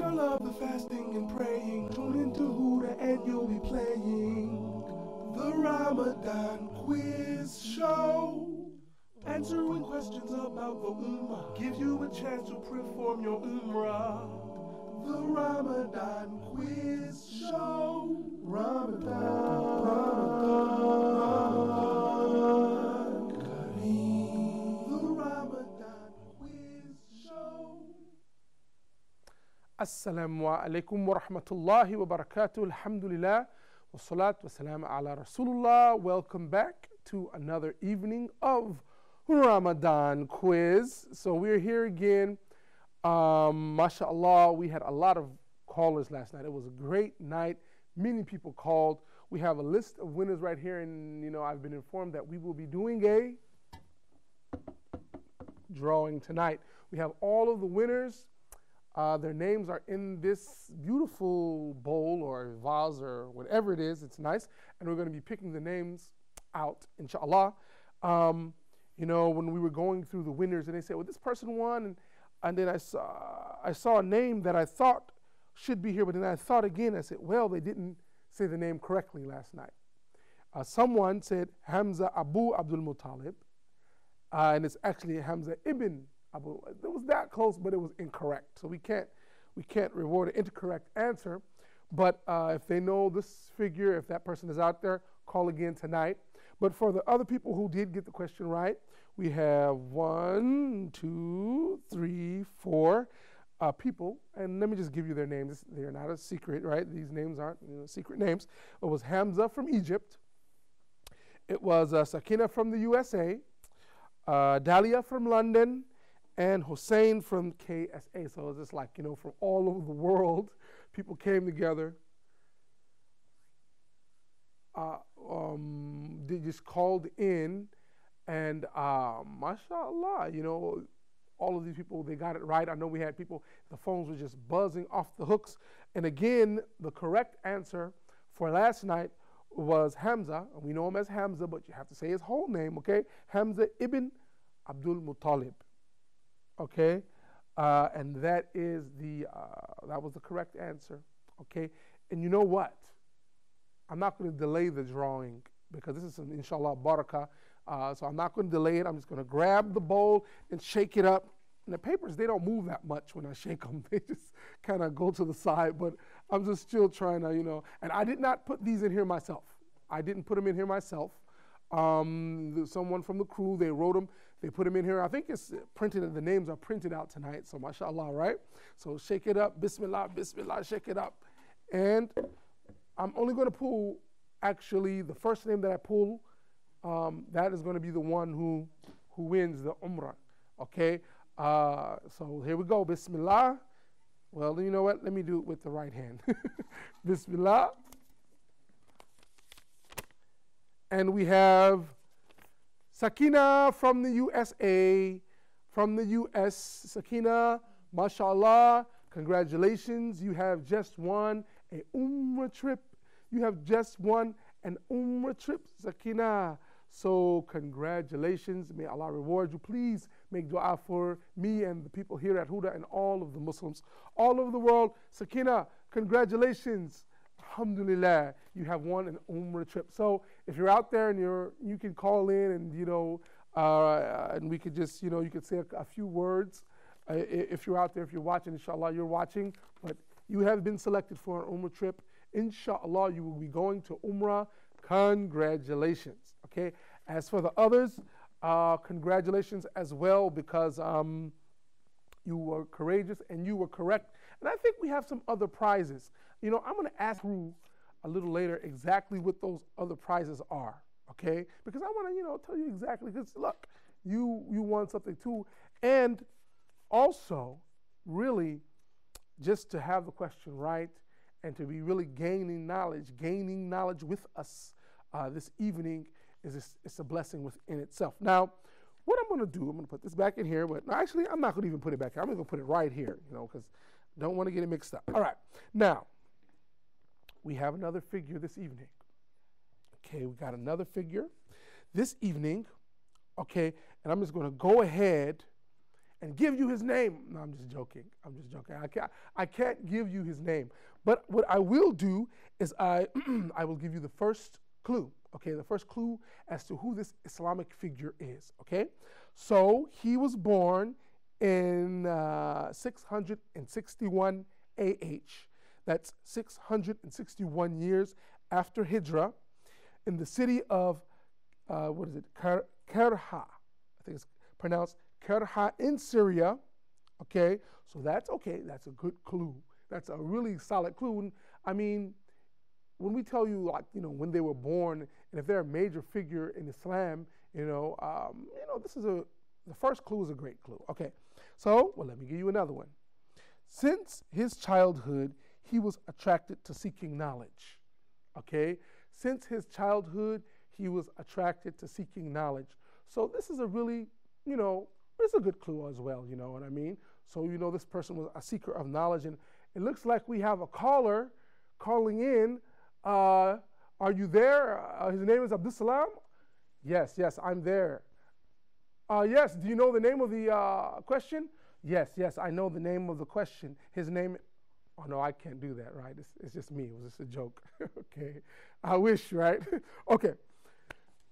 I love the fasting and praying. Tune into Huda and you'll be playing the Ramadan quiz show. Answering questions about the Ummah. Give you a chance to perform your Umrah. The Ramadan quiz show. Ramadan Kareem. The Ramadan quiz show. Assalamu alaikum wa rahmatullahi wa barakatuh. Alhamdulillah. Wa salatu wa salam ala Rasulullah. Welcome back to another evening of Ramadan quiz. So we're here again. MashaAllah, we had a lot of callers last night. It was a great night. Many people called. We have a list of winners right here, and I've been informed that we will be doing a drawing tonight. We have all of the winners. Their names are in this beautiful bowl or vase or whatever it is. It's nice, and we're going to be picking the names out, inshallah. When we were going through the winners, and they said, well, this person won, and then I saw a name that I thought should be here, but then I thought again, I said, well, they didn't say the name correctly last night. Someone said Hamza Abu Abdul Muttalib, and it's actually Hamza Ibn Abu. It was that close, but it was incorrect. So we can't reward an incorrect answer. But if they know this figure, if that person is out there, call again tonight. But for the other people who did get the question right, we have 1, 2, 3, 4 people. And let me just give you their names. They're not a secret, right? These names aren't secret names. It was Hamza from Egypt. It was Sakina from the USA, Dalia from London, and Hussein from KSA. So it's just like, from all over the world, people came together. They just called in, and mashallah, all of these people, they got it right. I know we had people, the phones were just buzzing off the hooks. And again, the correct answer for last night was Hamza. And we know him as Hamza, but you have to say his whole name, okay? Hamza ibn Abdul Muttalib, okay? And that is that was the correct answer, okay? And you know what? I'm not going to delay the drawing because this is an inshallah barakah. So I'm not going to delay it. I'm just going to grab the bowl and shake it up. And the papers, they don't move that much when I shake them. They just kind of go to the side. But I'm just still trying to, And I did not put these in here myself. I didn't put them in here myself. Someone from the crew, they wrote them. They put them in here. I think it's printed, the names are printed out tonight. So mashallah, right? So shake it up. Bismillah, bismillah, shake it up. And I'm only going to pull, actually, the first name that I pull, that is going to be the one who wins the Umrah, okay? So here we go, Bismillah. Well, you know what? Let me do it with the right hand. Bismillah. And we have Sakina from the USA, from the US. Sakina, mashallah, congratulations. You have just won a Umrah trip. You have just won an Umrah trip, Sakina. So congratulations. May Allah reward you. Please make dua for me and the people here at Huda and all of the Muslims all over the world. Sakina, congratulations. Alhamdulillah, you have won an Umrah trip. So if you're out there and you can call in and and we could just you could say a few words. If you're out there, if you're watching, inshallah you're watching, but you have been selected for an Umrah trip. Inshallah, you will be going to Umrah. Congratulations, okay? As for the others, congratulations as well, because you were courageous and you were correct. And I think we have some other prizes. I'm going to ask you a little later exactly what those other prizes are, okay? Because I want to, tell you exactly, because look, you won something too. And also, really, just to have the question right and to be really gaining knowledge with us this evening it's a blessing within itself. Now, what I'm going to do, I'm going to put this back in here, but no, actually, I'm not going to even put it back here. I'm going to put it right here, because I don't want to get it mixed up. All right. Now, we have another figure this evening. Okay, we got another figure this evening. Okay, and I'm just going to go ahead and give you his name. No, I'm just joking. I'm just joking. I can't give you his name. But what I will do is I will give you the first clue. Okay, the first clue as to who this Islamic figure is. Okay, so he was born in 661 AH. That's 661 years after Hijrah, in the city of Kerha. I think it's pronounced Kerha in Syria. Okay, so that's okay. That's a good clue. That's a really solid clue. And, I mean, when we tell you, like, when they were born, and if they're a major figure in Islam, this is the first clue is a great clue. Okay, so let me give you another one. Since his childhood, he was attracted to seeking knowledge. Okay, since his childhood, he was attracted to seeking knowledge. So this is a really, it's a good clue as well. You know what I mean? So this person was a seeker of knowledge, and it looks like we have a caller calling in. Are you there? His name is Abdul Salam. Yes, I'm there. Yes, do you know the name of the question? Yes, I know the name of the question. His name, oh no, I can't do that, right? It's just me, it was just a joke. Okay, I wish, right? Okay,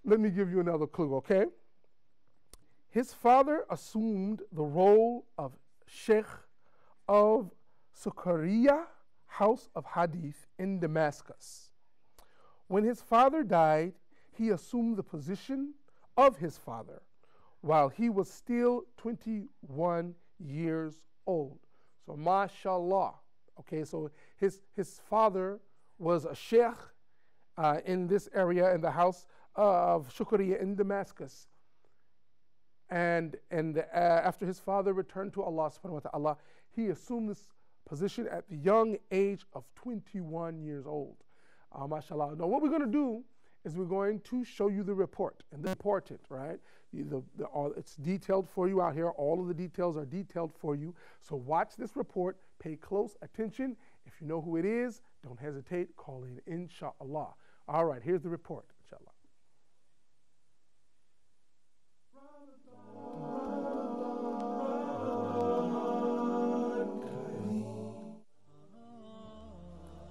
let me give you another clue, okay? His father assumed the role of Sheikh of Sukkariya House of Hadith in Damascus. When his father died, he assumed the position of his father while he was still 21 years old. So mashallah. Okay, so his father was a sheikh in this area, in the house of Shukriya in Damascus. And after his father returned to Allah subhanahu wa ta'ala, he assumed this position at the young age of 21 years old. MashaAllah. Now what we're going to do is we're going to show you the report. And it's important, right? It's detailed for you out here. All of the details are detailed for you. So watch this report. Pay close attention. If you know who it is, don't hesitate. Call in, inshallah. All right, here's the report, inshallah.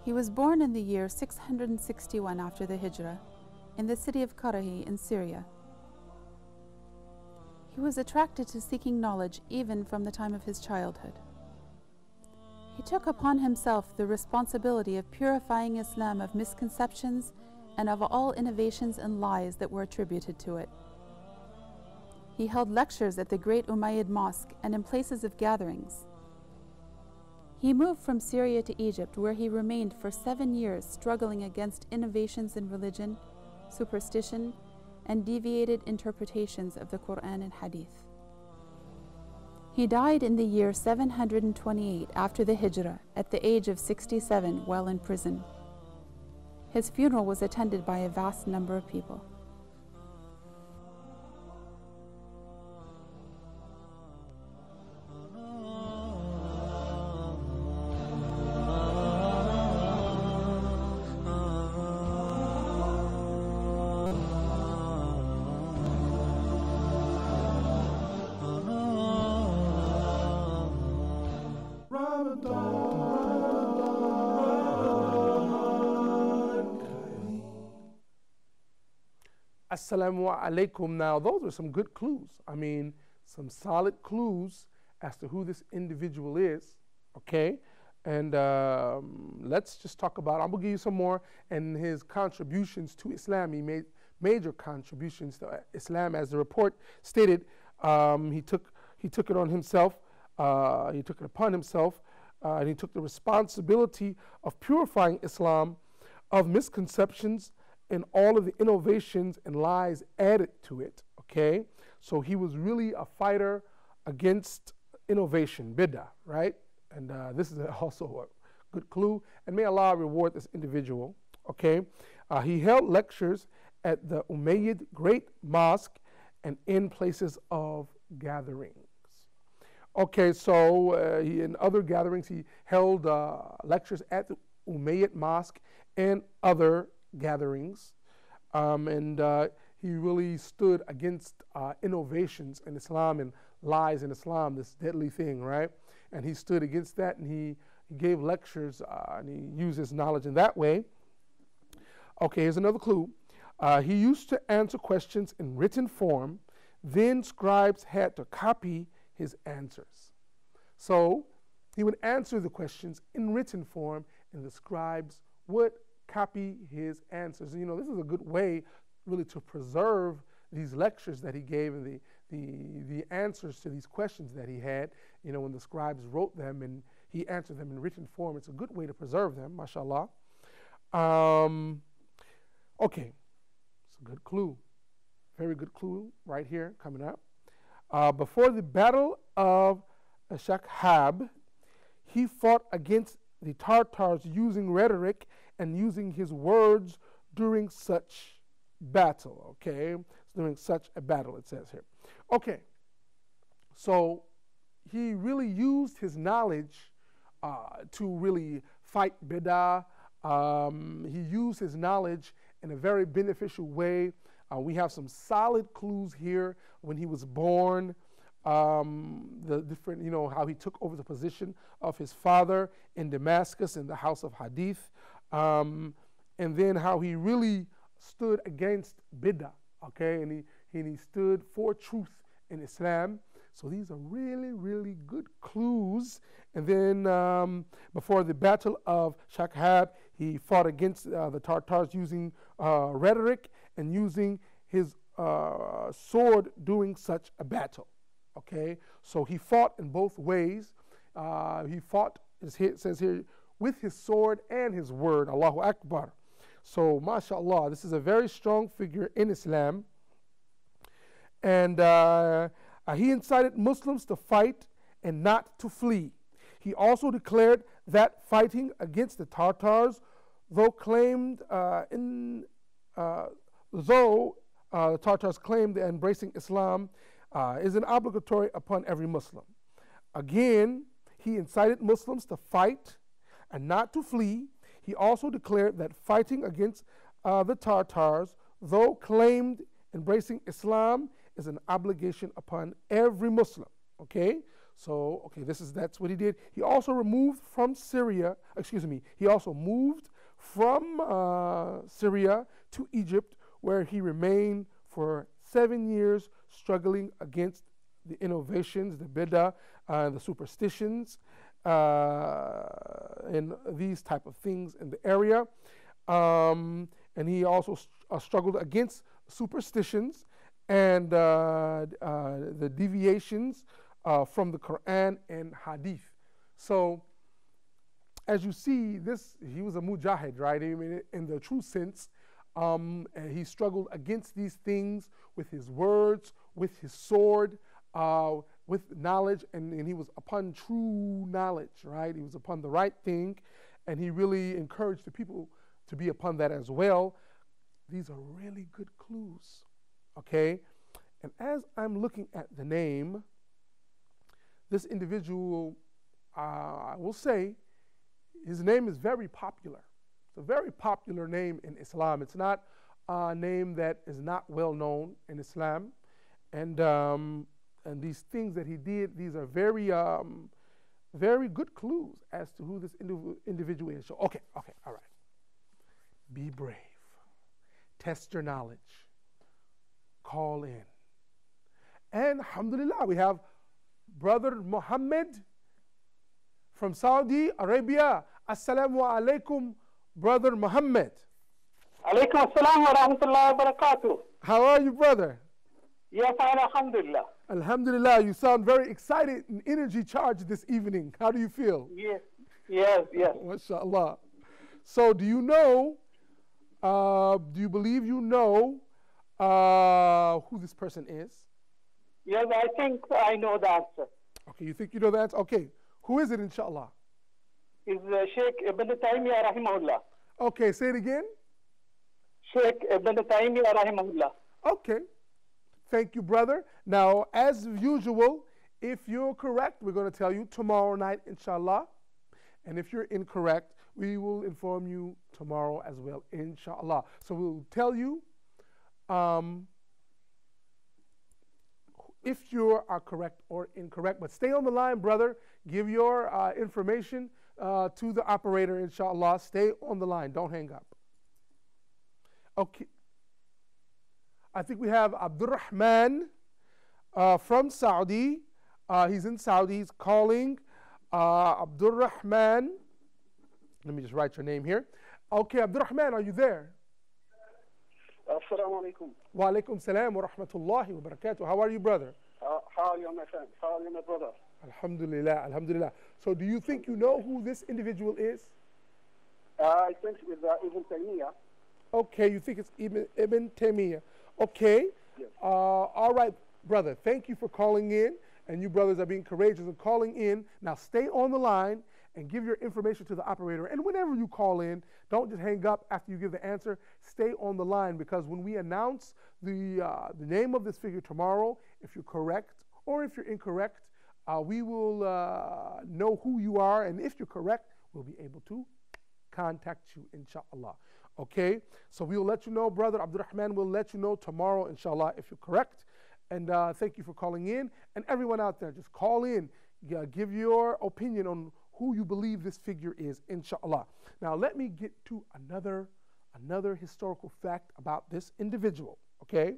He was born in the year 661 after the Hijrah, in the city of Karahi in Syria. He was attracted to seeking knowledge even from the time of his childhood. He took upon himself the responsibility of purifying Islam of misconceptions and of all innovations and lies that were attributed to it. He held lectures at the great Umayyad Mosque and in places of gatherings. He moved from Syria to Egypt, where he remained for 7 years, struggling against innovations in religion, superstition, and deviated interpretations of the Quran and Hadith. He died in the year 728 after the Hijrah, at the age of 67, while in prison. His funeral was attended by a vast number of people. Assalamu alaikum. Now, those are some good clues. I mean, some solid clues as to who this individual is, okay? And let's just talk about, I'm going to give you some more, and his contributions to Islam. He made major contributions to Islam, as the report stated. He took it on himself, he took it upon himself, and he took the responsibility of purifying Islam of misconceptions and all of the innovations and lies added to it, okay? So he was really a fighter against innovation, bid'ah, right? And this is also a good clue. And may Allah reward this individual, okay? He held lectures at the Umayyad Great Mosque and in places of gatherings. Okay, so in other gatherings, he held lectures at the Umayyad Mosque and other gatherings. he really stood against innovations in Islam and lies in Islam, this deadly thing, right? And he stood against that, and he gave lectures, and he used his knowledge in that way. Okay, here's another clue. He used to answer questions in written form, then scribes had to copy his answers. So he would answer the questions in written form, and the scribes would copy his answers. You know, this is a good way really to preserve these lectures that he gave and the answers to these questions that he had. You know, when the scribes wrote them and he answered them in written form, it's a good way to preserve them, mashallah. Okay, it's a good clue. Very good clue right here coming up. Before the battle of Shakhab, he fought against the Tartars using rhetoric and using his words during such battle. Okay, during such a battle, it says here. Okay, so he really used his knowledge to really fight bid'ah. He used his knowledge in a very beneficial way. We have some solid clues here when he was born, the different, you know, how he took over the position of his father in Damascus in the house of Hadith, and then how he really stood against bid'ah, okay, and he stood for truth in Islam. So these are really, really good clues. And then before the battle of Shakhab, he fought against the Tartars using rhetoric and using his sword during such a battle. Okay, so he fought in both ways. He fought, it says here, with his sword and his word. Allahu Akbar. So, mashallah, this is a very strong figure in Islam. And he incited Muslims to fight and not to flee. He also declared that fighting against the Tartars, though the Tartars claimed that embracing Islam is an obligatory upon every Muslim. Again, he incited Muslims to fight and not to flee. He also declared that fighting against the Tartars, though claimed embracing Islam, is an obligation upon every Muslim. Okay, so that's what he did. He also moved from Syria to Egypt, where he remained for 7 years, struggling against the innovations, the bid'ah, the superstitions, and these type of things in the area. And he also struggled against superstitions and the deviations from the Quran and Hadith. So, as you see, he was a mujahid, right? I mean, in the true sense, and he struggled against these things with his words, with his sword, with knowledge, and he was upon true knowledge, right? He was upon the right thing, and he really encouraged the people to be upon that as well. These are really good clues, okay? And as I'm looking at the name, this individual, I will say, his name is very popular. It's a very popular name in Islam. It's not a name that is not well known in Islam. And these things that he did, these are very, very good clues as to who this individual is. So, okay, all right. Be brave. Test your knowledge. Call in. And alhamdulillah, we have Brother Muhammad from Saudi Arabia. Assalamu alaikum, Brother Muhammad. Alaikum assalam wa rahmatullahi wa barakatuh. How are you, brother? Yeah, fine, alhamdulillah. Alhamdulillah, you sound very excited and energy charged this evening. How do you feel? Yes. MashaAllah. So do you know, do you believe you know who this person is? Yes, I think I know the answer. Okay, you think you know the answer? Okay, who is it, inshallah? Is Sheikh Ibn Taymiyyah rahimahullah. Okay, say it again. Sheikh Ibn Taymiyyah rahimahullah. Okay, thank you, brother. Now, as usual, if you're correct, we're going to tell you tomorrow night, inshallah. And if you're incorrect, we will inform you tomorrow as well, inshallah. So we'll tell you if you are correct or incorrect. But stay on the line, brother. Give your information to the operator, inshallah. Stay on the line. Don't hang up. Okay. I think we have Abdurrahman from Saudi. He's in Saudi. He's calling. Abdurrahman. Let me just write your name here. Okay, Abdurrahman, are you there? Assalamu alaikum. Wa alaikum salam wa rahmatullahi wa barakatuh. How are you, brother? How are you, my friend? How are you, my brother? Alhamdulillah, alhamdulillah. So do you think you know who this individual is? I think it's Ibn Taymiyyah. Okay, you think it's Ibn Taymiyyah. Okay. Yes. All right, brother. Thank you for calling in. And you brothers are being courageous and calling in. Now stay on the line and give your information to the operator. And whenever you call in, don't just hang up after you give the answer. Stay on the line, because when we announce the name of this figure tomorrow, if you're correct or if you're incorrect, we will know who you are. And if you're correct, we'll be able to contact you, inshallah. Okay? So we will let you know, brother Abdurrahman will let you know tomorrow, inshallah, if you're correct. And thank you for calling in. And everyone out there, just call in. Give your opinion on who you believe this figure is, inshallah. Now let me get to another historical fact about this individual, okay?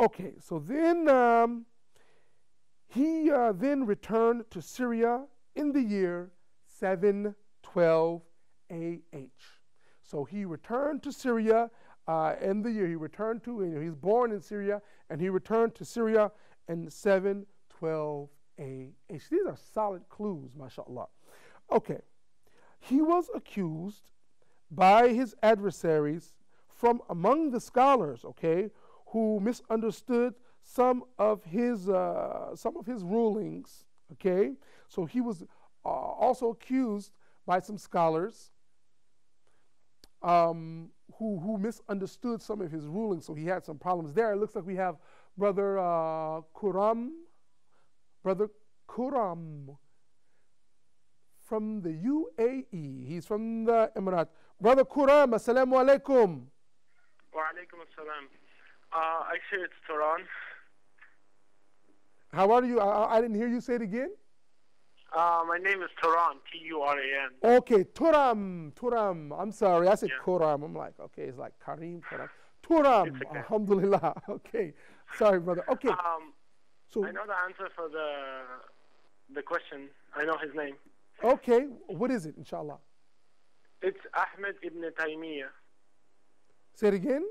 Okay, so then he then returned to Syria in the year 712 AH. So he returned to Syria in the year he returned to, he's born in Syria, and he returned to Syria in 712 AH. These are solid clues, mashallah. Okay. He was accused by his adversaries from among the scholars, okay, who misunderstood some of his rulings, okay. So he was also accused by some scholars who misunderstood some of his rulings. So he had some problems there. It looks like we have Brother Kuram from the UAE. He's from the Emirates. Brother Kuram, assalamu alaikum. Wa alaikum assalam. Actually, it's Turan. How are you? I didn't hear you say it again. My name is Turan, Turan. Okay, Turam. I'm sorry, I said Yeah. Kuram. I'm like, okay, it's like Kareem, Turam. It's okay. Alhamdulillah. Okay, sorry, brother. Okay. So I know the answer for the question. I know his name. okay, what is it, inshallah? It's Ahmed ibn Taymiyyah. Say it again.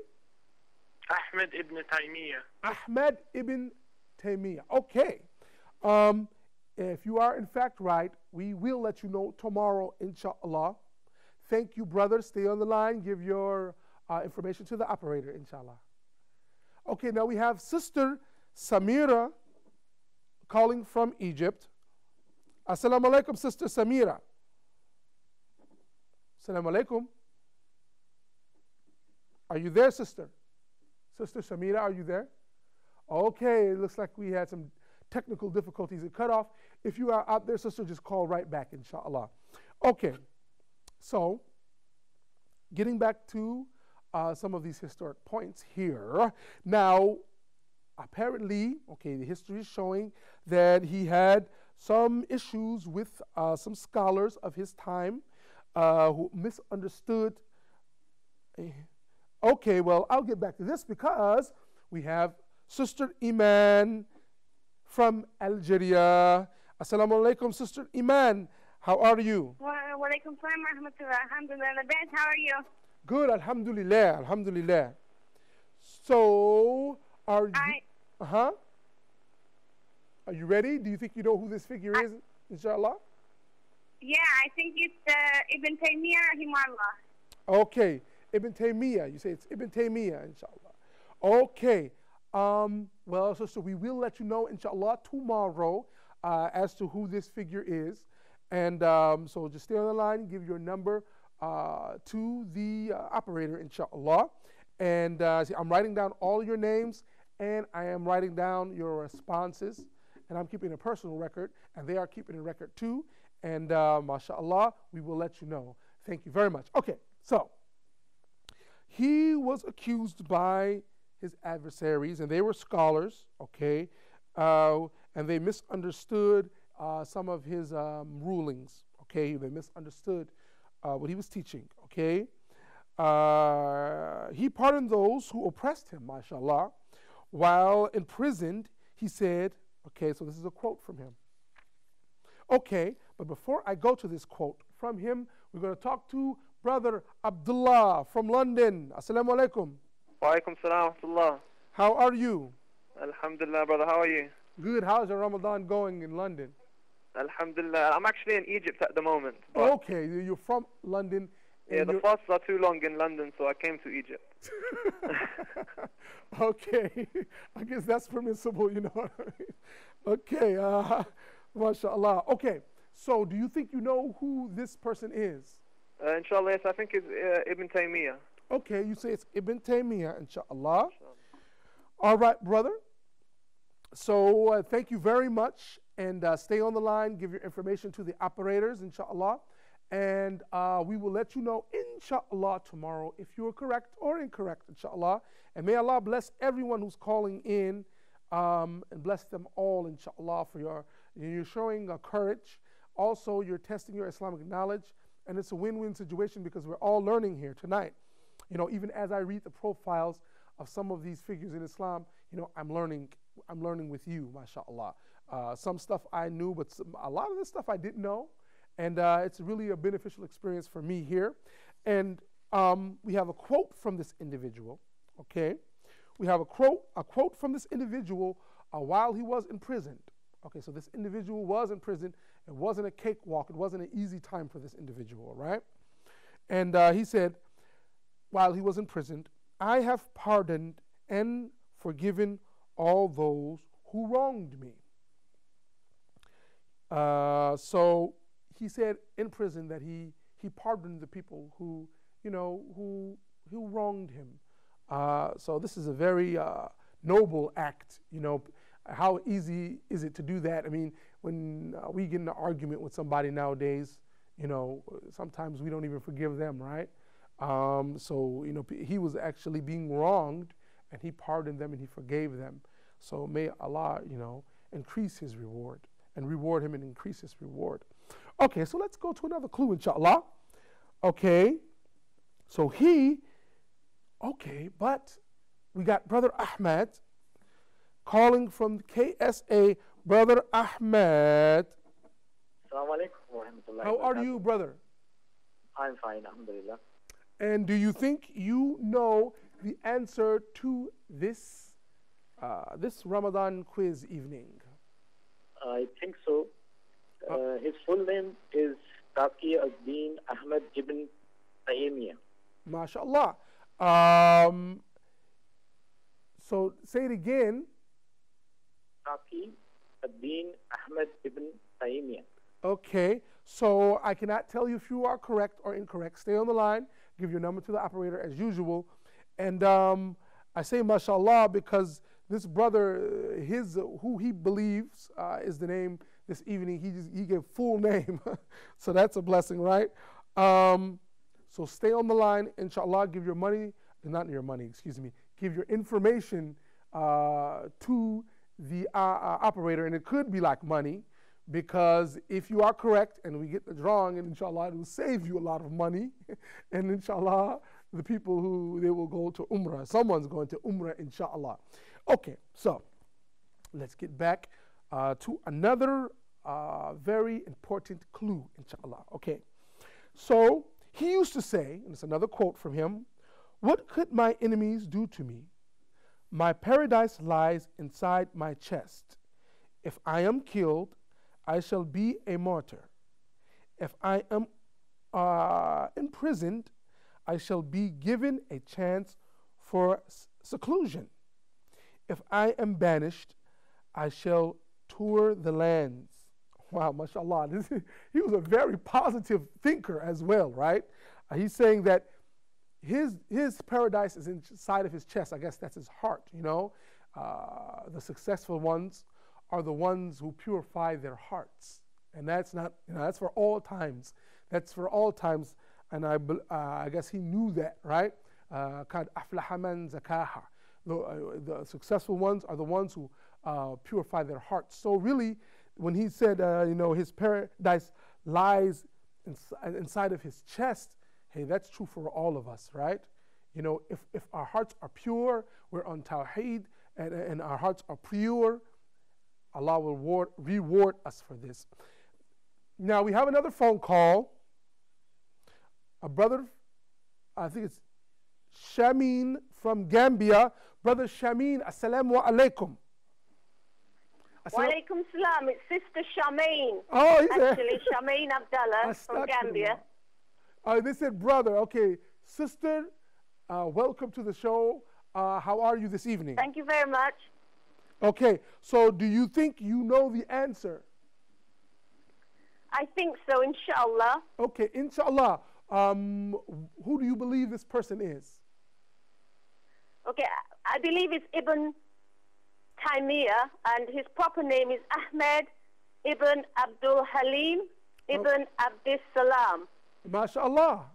Ahmed ibn Taymiyyah. Ahmed ibn Taymiyyah. Okay. If you are in fact right, we will let you know tomorrow, inshallah. Thank you, brother. Stay on the line. Give your information to the operator, inshallah. Okay, now we have Sister Samira calling from Egypt. Assalamu alaikum, Sister Samira. Assalamu alaikum. Are you there, sister? Sister Samira, are you there? Okay, it looks like we had some technical difficulties. It cut off. If you are out there, sister, just call right back, inshallah. Okay, so getting back to some of these historic points here. Now, apparently, okay, the history is showing that he had some issues with some scholars of his time who misunderstood. Okay, well, I'll get back to this because we have Sister Iman from Algeria. Assalamu alaikum, Sister Iman. How are you? Wa alaikum salam wa rahmatullah. Alhamdulillah. How are you? Good, alhamdulillah, alhamdulillah. So, are you, are you ready? Do you think you know who this figure is, inshallah? Yeah, I think it's Ibn Taymiyyah rahimahullah. Okay, Ibn Taymiyyah. You say it's Ibn Taymiyyah, inshallah. Okay. Well, sister, we will let you know, inshallah, tomorrow as to who this figure is. And so just stay on the line, give your number to the operator, inshallah. And see, I'm writing down all your names, and I am writing down your responses. And I'm keeping a personal record, and they are keeping a record too. And mashallah, we will let you know. Thank you very much. Okay, so he was accused by his adversaries, and they were scholars, okay, and they misunderstood some of his rulings, okay? They misunderstood what he was teaching, okay? He pardoned those who oppressed him, mashallah. While imprisoned, he said, okay, so this is a quote from him. Okay, but before I go to this quote from him, we're going to talk to Brother Abdullah from London. Assalamu alaikum. Wa alaikum salam wa rahmatullah. How are you? Alhamdulillah, brother. How are you? Good. How's your Ramadan going in London? Alhamdulillah. I'm actually in Egypt at the moment. Okay, you're from London. Yeah, the fasts are too long in London, so I came to Egypt. Okay, I guess that's permissible, you know what I mean? Okay, mashallah. Okay, so do you think you know who this person is? Inshallah, yes, I think it's Ibn Taymiyyah. Okay, you say it's Ibn Taymiyyah, inshallah. All right, brother. So thank you very much, and stay on the line, give your information to the operators, inshallah. And we will let you know, inshallah, tomorrow if you are correct or incorrect, inshallah. And may Allah bless everyone who's calling in and bless them all, inshallah, for you're showing courage. Also, you're testing your Islamic knowledge, and it's a win-win situation because we're all learning here tonight. You know, even as I read the profiles of some of these figures in Islam, you know, I'm learning with you, mashallah. Some stuff I knew, but a lot of this stuff I didn't know. And it's really a beneficial experience for me here. And we have a quote from this individual, okay? We have a quote from this individual while he was imprisoned. Okay, so this individual was in prison. It wasn't a cakewalk. It wasn't an easy time for this individual, right? And he said, while he was imprisoned, I have pardoned and forgiven all those who wronged me. So he said in prison that he pardoned the people who, you know, who wronged him. So this is a very noble act, you know. How easy is it to do that? I mean, when we get in an argument with somebody nowadays, you know, sometimes we don't even forgive them, right? So, you know, he was actually being wronged, and he pardoned them and he forgave them. So may Allah, you know, increase his reward and reward him and increase his reward. Okay, so let's go to another clue, inshallah. Okay, so but we got Brother Ahmed calling from KSA. Brother Ahmed. Assalamu alaikum wa rahmatullahi. How are you, brother? I'm fine, alhamdulillah. And do you think you know the answer to this Ramadan quiz evening? I think so. His full name is Taqi ad-Din Ahmad ibn Taymiyyah. MashaAllah. So say it again. Taqi ad-Din Ahmad ibn Taymiyyah. Okay, so I cannot tell you if you are correct or incorrect. Stay on the line. Give your number to the operator as usual. And I say mashallah because this brother, who he believes is the name this evening, he gave full name. So that's a blessing, right? So stay on the line, inshallah. Give your money, not your money, excuse me. Give your information to the operator, and it could be like money, because if you are correct and we get the drawing, and inshallah it will save you a lot of money, and inshallah the people they will go to Umrah. Someone's going to Umrah, inshallah. Okay, so let's get back to another very important clue, inshallah. Okay, so he used to say, and it's another quote from him, "What could my enemies do to me? My paradise lies inside my chest. If I am killed, I shall be a martyr. If I am imprisoned, I shall be given a chance for seclusion. If I am banished, I shall tour the lands." Wow, mashallah. He was a very positive thinker as well, right? He's saying that his paradise is inside of his chest. I guess that's his heart, you know. The successful ones are the ones who purify their hearts. And that's not, you know, that's for all times. That's for all times. And I guess he knew that, right? قَدْ أَفْلَحَ مَنْ زَكَاهَا. the successful ones are the ones who purify their hearts. So really, when he said, his paradise lies inside of his chest, hey, that's true for all of us, right? If our hearts are pure, we're on Tawheed, and our hearts are pure, Allah will reward us for this. Now, we have another phone call. A brother, I think it's Shameen from Gambia. Brother Shameen, assalamu alaikum. Wa alaikum salam. It's Sister Shameen. Oh, actually, Shameen Abdallah from Gambia. They said brother. Okay, sister, welcome to the show. How are you this evening? Thank you very much. Okay, so do you think you know the answer? I think so, inshallah. Okay, inshallah. Who do you believe this person is? Okay, I believe it's Ibn Taymiyyah, and his proper name is Ahmed Ibn Abdul Halim Ibn Abdus Salam. MashaAllah.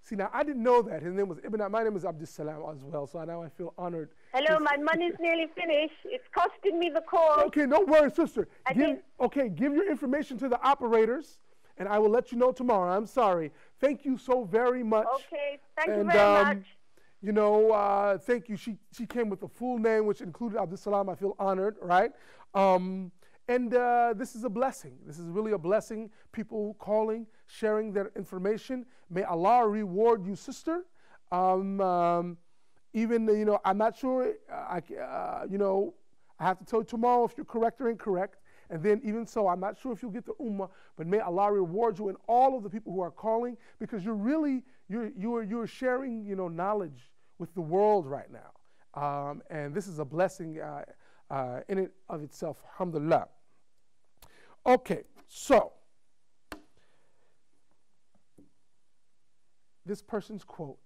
See, now I didn't know that. His name was my name is Abdus Salam as well, so now I feel honored. Hello, my money's nearly finished. It's costing me the call. Okay, no worries, sister. Give your information to the operators, and I will let you know tomorrow. I'm sorry. Thank you so very much. Okay, thank you very much. Thank you. She came with a full name, which included Abdus Salam. I feel honored, right? This is a blessing. This is really a blessing. People calling, sharing their information. May Allah reward you, sister. I'm not sure. I have to tell you tomorrow if you're correct or incorrect. And then even so, I'm not sure if you'll get the ummah, but may Allah reward you and all of the people who are calling, because you're sharing, knowledge with the world right now. And this is a blessing in and of itself, alhamdulillah. Okay, so this person's quote,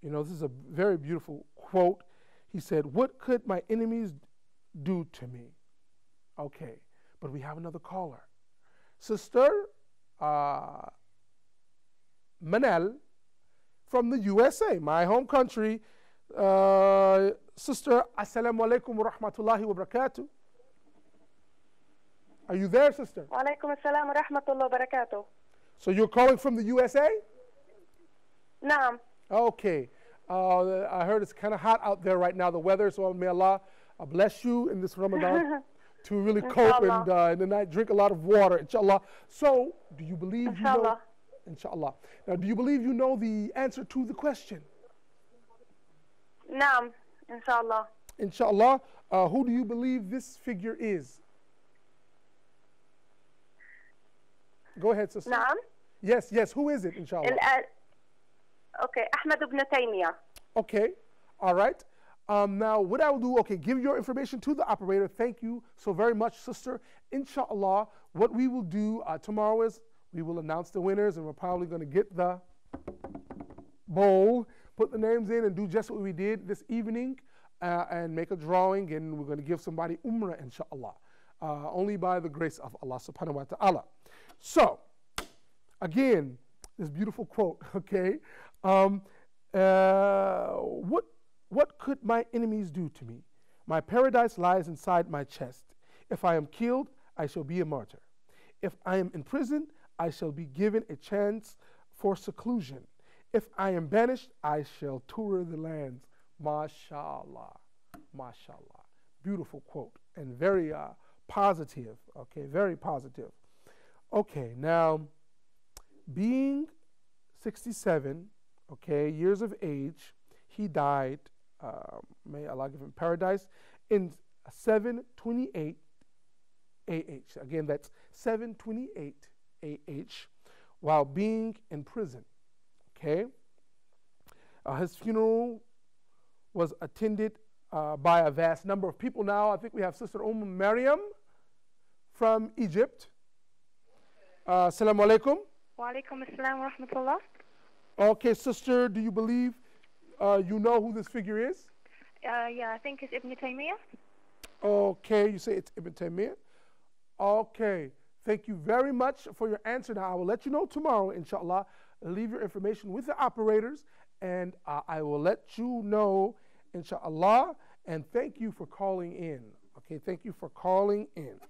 this is a very beautiful quote. He said, "What could my enemies do to me?" Okay, but we have another caller. Sister Manel from the USA, my home country. Sister, assalamu alaikum wa rahmatullahi wa barakatuh. Are you there, sister? Wa alaikum assalam wa rahmatullahi wa barakatuh. So you're calling from the USA? Naam. Okay. I heard it's kind of hot out there right now, the weather, so may Allah bless you in this Ramadan to really cope and in the night drink a lot of water, inshallah. So, do you believe inshallah. Inshallah. Now, do you believe you know the answer to the question? Naam, inshallah. Inshallah. Who do you believe this figure is? Go ahead, sister. Naam. Yes. Who is it, inshallah? Okay, Ahmed ibn Taymiyyah. Okay, all right. Now, what I will do, give your information to the operator. Thank you so very much, sister. Inshallah, what we will do tomorrow is we will announce the winners, and we're probably going to get the bowl, put the names in, and do just what we did this evening, and make a drawing, and we're going to give somebody umrah, inshallah, only by the grace of Allah subhanahu wa ta'ala. So, again, this beautiful quote, okay? What could my enemies do to me? My paradise lies inside my chest. If I am killed, I shall be a martyr. If I am imprisoned, I shall be given a chance for seclusion. If I am banished, I shall tour the lands. MashaAllah. MashaAllah. Beautiful quote and very positive. Okay, very positive. Okay, now, being 67, years of age, he died, may Allah give him paradise, in 728 AH. Again, that's 728 AH, while being in prison. Okay? His funeral was attended by a vast number of people. Now, I think we have Sister Maryam from Egypt. Assalamu alaikum. Wa alaikum assalam wa rahmatullah. Okay, sister, do you believe you know who this figure is? Yeah, I think it's Ibn Taymiyyah. Okay, you say it's Ibn Taymiyyah. Okay, thank you very much for your answer. Now, I will let you know tomorrow, inshallah. Leave your information with the operators, and I will let you know inshallah. And thank you for calling in. Okay, thank you for calling in.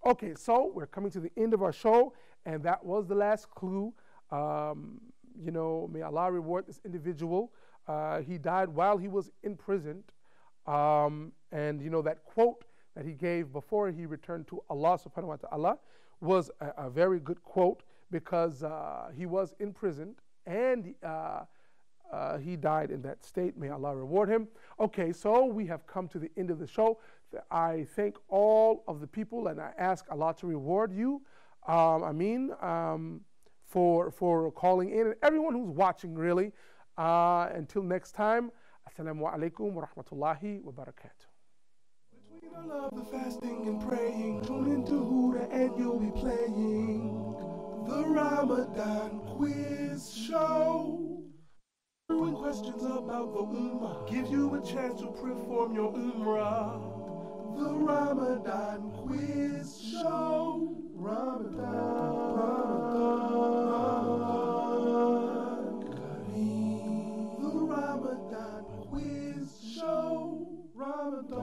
Okay, so we're coming to the end of our show, and that was the last clue. You know, may Allah reward this individual. He died while he was imprisoned. And, you know, that quote that he gave before he returned to Allah subhanahu wa ta'ala was a very good quote, because he was imprisoned and he died in that state. May Allah reward him. Okay, so we have come to the end of the show. I thank all of the people, and I ask Allah to reward you, for calling in, and everyone who's watching, really. Until next time, Assalamu alaikum wa rahmatullahi wa barakatuh. Between our love, the fasting and praying, tune into Huda and you'll be playing the Ramadan quiz show. Answering questions about the Ummah, give you a chance to perform your Umrah. The Ramadan quiz show. Ramadan Kareem. The Ramadan quiz show. Ramadan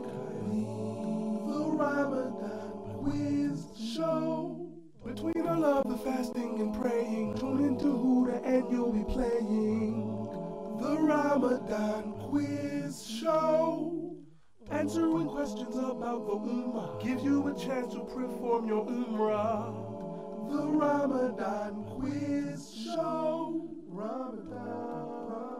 Kareem. The Ramadan quiz show. Between our love, the fasting and praying, tune into Huda and you'll be playing the Ramadan quiz show. Answering questions about the Ummah, give you a chance to perform your Umrah. The Ramadan quiz show. Ramadan.